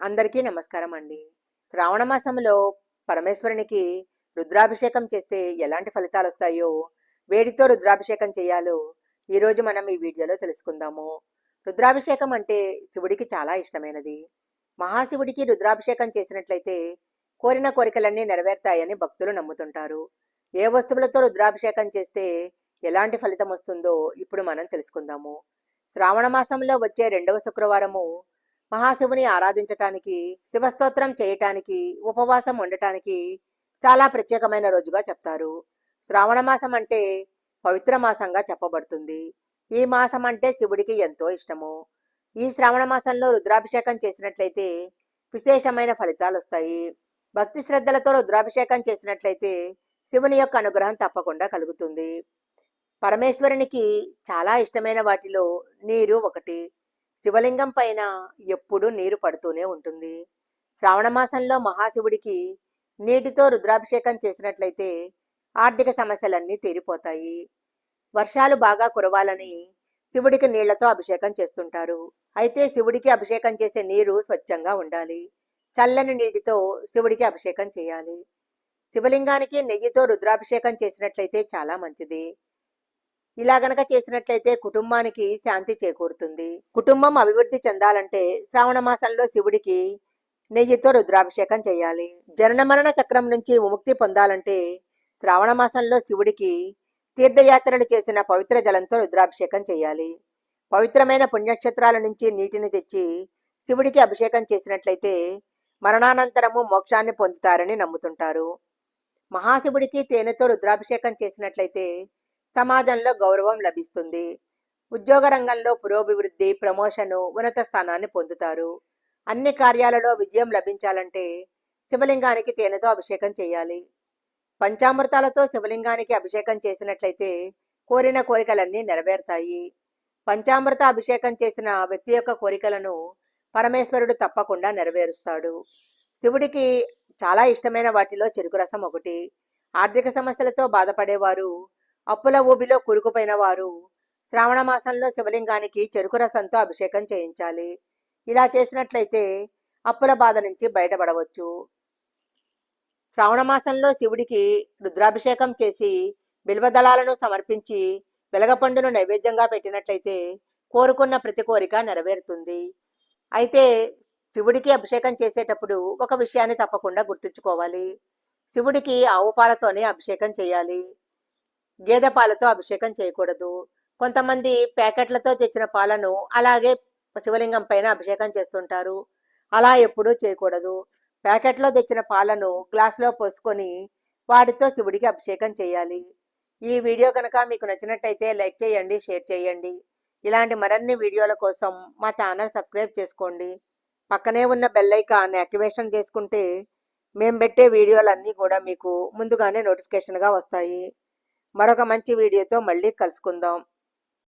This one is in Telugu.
అందరికీ నమస్కారం అండి. శ్రావణ మాసంలో పరమేశ్వరునికి రుద్రాభిషేకం చేస్తే ఎలాంటి ఫలితాలొస్తాయో, వేడితో రుద్రాభిషేకం చేయాలో ఈరోజు మనం ఈ వీడియోలో తెలుసుకుందాము. రుద్రాభిషేకం అంటే శివుడికి చాలా ఇష్టమైనది. మహాశివుడికి రుద్రాభిషేకం చేసినట్లయితే కోరిన కోరికలన్నీ నెరవేరుతాయని భక్తులు నమ్ముతుంటారు. ఏ వస్తువులతో రుద్రాభిషేకం చేస్తే ఎలాంటి ఫలితం వస్తుందో ఇప్పుడు మనం తెలుసుకుందాము. శ్రావణ మాసంలో వచ్చే రెండవ శుక్రవారము మహాశివుని ఆరాధించటానికి, శివస్తోత్రం చేయటానికి, ఉపవాసం ఉండటానికి చాలా ప్రత్యేకమైన రోజుగా చెప్తారు. శ్రావణ మాసం అంటే పవిత్ర మాసంగా చెప్పబడుతుంది. ఈ మాసం అంటే శివుడికి ఎంతో ఇష్టము. ఈ శ్రావణ మాసంలో రుద్రాభిషేకం చేసినట్లయితే విశేషమైన ఫలితాలు వస్తాయి. భక్తి శ్రద్ధలతో రుద్రాభిషేకం చేసినట్లయితే శివుని యొక్క అనుగ్రహం తప్పకుండా కలుగుతుంది. పరమేశ్వరునికి చాలా ఇష్టమైన వాటిలో నీరు ఒకటి. శివలింగం పైన ఎప్పుడూ నీరు పడుతూనే ఉంటుంది. శ్రావణ మాసంలో మహాశివుడికి నీటితో రుద్రాభిషేకం చేసినట్లయితే ఆర్థిక సమస్యలన్నీ తీరిపోతాయి. వర్షాలు బాగా కురవాలని శివుడికి నీళ్లతో అభిషేకం చేస్తుంటారు. అయితే శివుడికి అభిషేకం చేసే నీరు స్వచ్ఛంగా ఉండాలి. చల్లని నీటితో శివుడికి అభిషేకం చేయాలి. శివలింగానికి నెయ్యితో రుద్రాభిషేకం చేసినట్లయితే చాలా మంచిది. ఇలా గనక చేసినట్లయితే కుటుంబానికి శాంతి చేకూరుతుంది. కుటుంబం అభివృద్ధి చెందాలంటే శ్రావణ మాసంలో శివుడికి నెయ్యితో రుద్రాభిషేకం చేయాలి. జనన మరణ చక్రం నుంచి విముక్తి పొందాలంటే శ్రావణ మాసంలో శివుడికి తీర్థయాత్రలు చేసిన పవిత్ర జలంతో రుద్రాభిషేకం చేయాలి. పవిత్రమైన పుణ్యక్షేత్రాల నుంచి నీటిని తెచ్చి శివుడికి అభిషేకం చేసినట్లయితే మరణానంతరము మోక్షాన్ని పొందుతారని నమ్ముతుంటారు. మహాశివుడికి తేనెతో రుద్రాభిషేకం చేసినట్లయితే సమాజంలో గౌరవం లభిస్తుంది. ఉద్యోగ రంగంలో పురోభివృద్ధి, ప్రమోషను, ఉన్నత స్థానాన్ని పొందుతారు. అన్ని కార్యాలలో విజయం లభించాలంటే శివలింగానికి తేనెతో అభిషేకం చేయాలి. పంచామృతాలతో శివలింగానికి అభిషేకం చేసినట్లయితే కోరిన కోరికలన్నీ నెరవేరుతాయి. పంచామృత అభిషేకం చేసిన వ్యక్తి యొక్క కోరికలను పరమేశ్వరుడు తప్పకుండా నెరవేరుస్తాడు. శివుడికి చాలా ఇష్టమైన వాటిలో చెరుకు రసం ఒకటి. ఆర్థిక సమస్యలతో బాధపడేవారు, అప్పుల ఊబిలో కూరుకుపోయిన వారు శ్రావణ మాసంలో శివలింగానికి చెరుకు రసంతో అభిషేకం చేయించాలి. ఇలా చేసినట్లయితే అప్పుల బాధ నుంచి బయటపడవచ్చు. శ్రావణ మాసంలో శివుడికి రుద్రాభిషేకం చేసి బిల్వదళాలను సమర్పించి వెలగపండును నైవేద్యంగా పెట్టినట్లయితే కోరుకున్న ప్రతి కోరిక నెరవేరుతుంది. అయితే శివుడికి అభిషేకం చేసేటప్పుడు ఒక విషయాన్ని తప్పకుండా గుర్తుంచుకోవాలి. శివుడికి ఆవు పాలతోనే అభిషేకం చేయాలి. గేదె పాలతో అభిషేకం చేయకూడదు. కొంతమంది ప్యాకెట్లతో తెచ్చిన పాలను అలాగే శివలింగం పైన అభిషేకం చేస్తుంటారు. అలా ఎప్పుడూ చేయకూడదు. ప్యాకెట్లో తెచ్చిన పాలను గ్లాసులో పోసుకొని వాటితో శివుడికి అభిషేకం చేయాలి. ఈ వీడియో కనుక మీకు నచ్చినట్టయితే లైక్ చేయండి, షేర్ చేయండి. ఇలాంటి మరిన్ని వీడియోల కోసం మా ఛానల్ సబ్స్క్రైబ్ చేసుకోండి. పక్కనే ఉన్న బెల్ ఐకాన్ యాక్టివేషన్ చేసుకుంటే మేము పెట్టే వీడియోలన్నీ కూడా మీకు ముందుగానే నోటిఫికేషన్గా వస్తాయి. మరొక మంచి వీడియోతో మళ్ళీ కలుసుకుందాం.